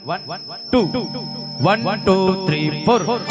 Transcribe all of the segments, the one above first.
2 1 2 3 4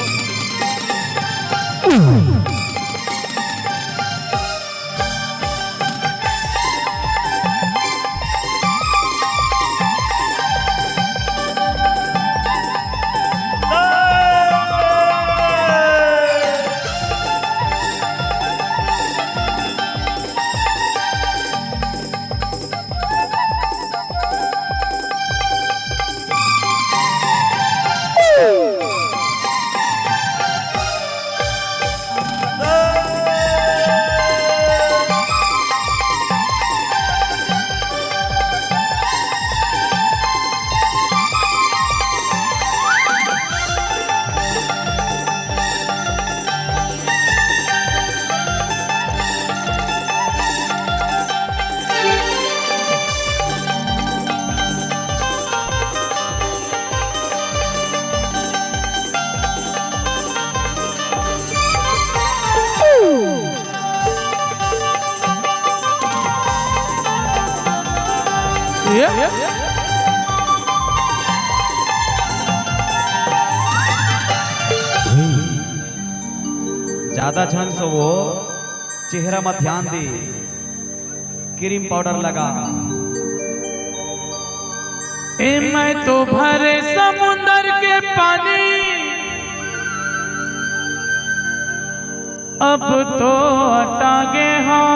ज्यादा झन सो वो चेहरा में ध्यान दे, क्रीम पाउडर लगा। ए मैं तो भरे समुंदर के पानी, अब तो हटागे हाँ,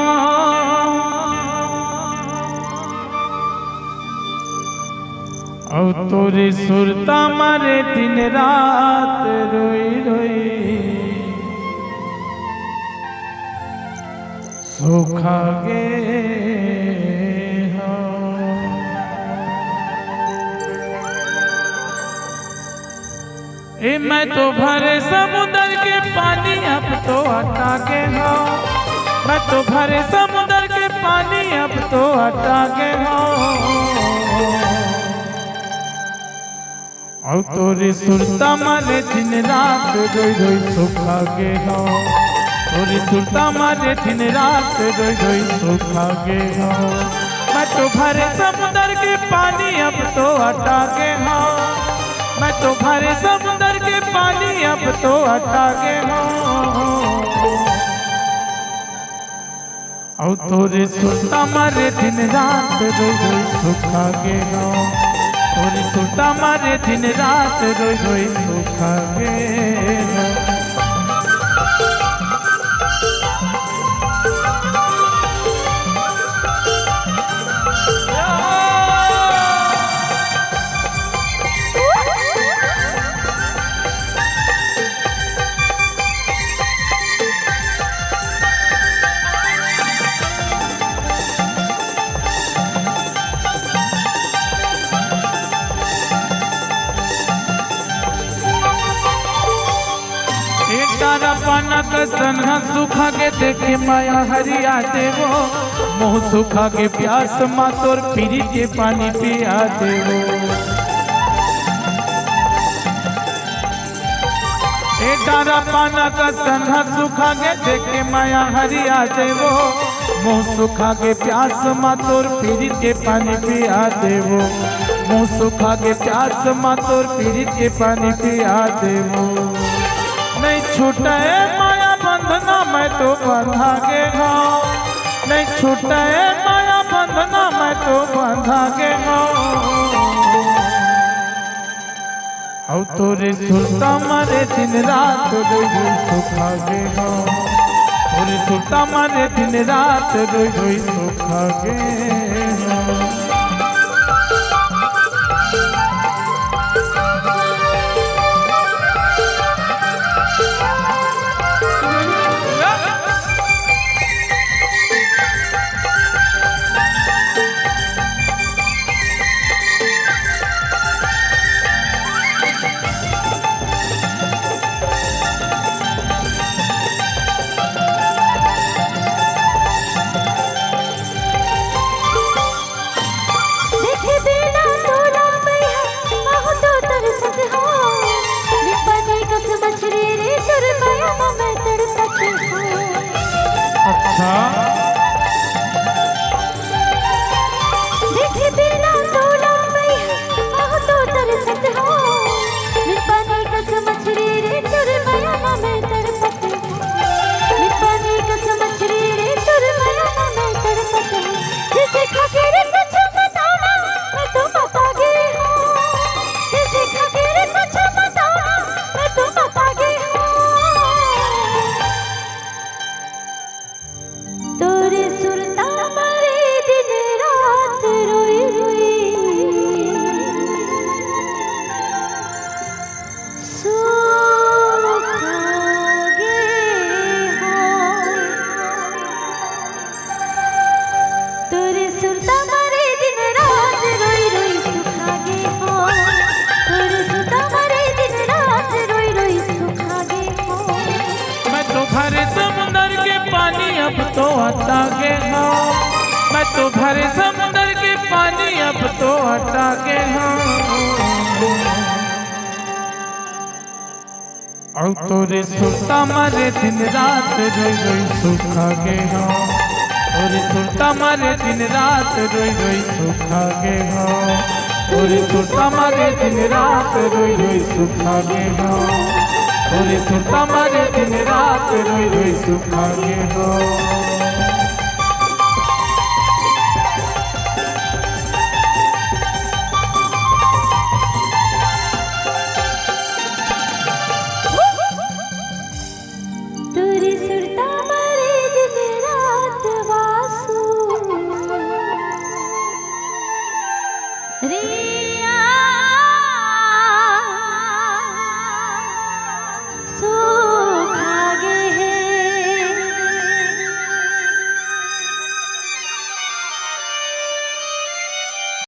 और तोरे सुरता मारे दिन रात रोई रोई सूखा गे हो। ए मैं तो भरे समुंदर के पानी, अब तो हटा के हो। मैं तो भरे समुंदर के पानी, अब तो हटा के हो। और तोरे सुरता मारे दिन रात रोई रोई सूखा गे हो। तोरे सुरता मारे दिन रात रोई रोई सूखा गे हो। मैं तो भरे समुंदर के पानी, अब तो हटा के हो। मैं तो भरे समुंदर के पानी, अब तो हटा के हो। और तोरे सुरता मारे दिन रात रोई रोई सूखा गे हो। तोरे सुरता मारे दिन रात रोई रोई सूखा गे हो। पाना का सन्हा सुखा के देखे माया हरिया देवो। मुँह सुखा के प्यास मा तोर पीरी के पानी पिया देवो। ए डारा पाना का सन्हा सुखा के देखे माया हरिया देवो। मुँह सुखा के प्यास मा तोर पीरी के पानी पिया देवो। मुँह सुखा के प्यास मा तोर पीरी के पानी पिया देवो। नहीं छूटे माया बंधना, मैं तो बंधा गे गाँव। नहीं छूटे माया बंधना, मैं तो बंधा गे गाँव। और तोरे सुरता मारे दिन रात रोई रोई सूखा गे गाँव। तोरे सुरता मारे दिन रात रोई रोई सूखा गे गाँव। अब तो हटा के हाँ, मैं तो भरे समंदर के पानी अब तो हटा के हाँ। और तोरे सुरता मारे दिन रात रोई रोई सुखा के हाँ, तोरे सुरता मारे दिन रात रोई रोई सुखा के हाँ, तोरे सुरता मारे दिन रात रोई रोई सुखा के हाँ, तोरे सुरता मारे दिन रात रोई रोई सुखा के हाँ। तुरी सुरता मरे दिन रात वासु रे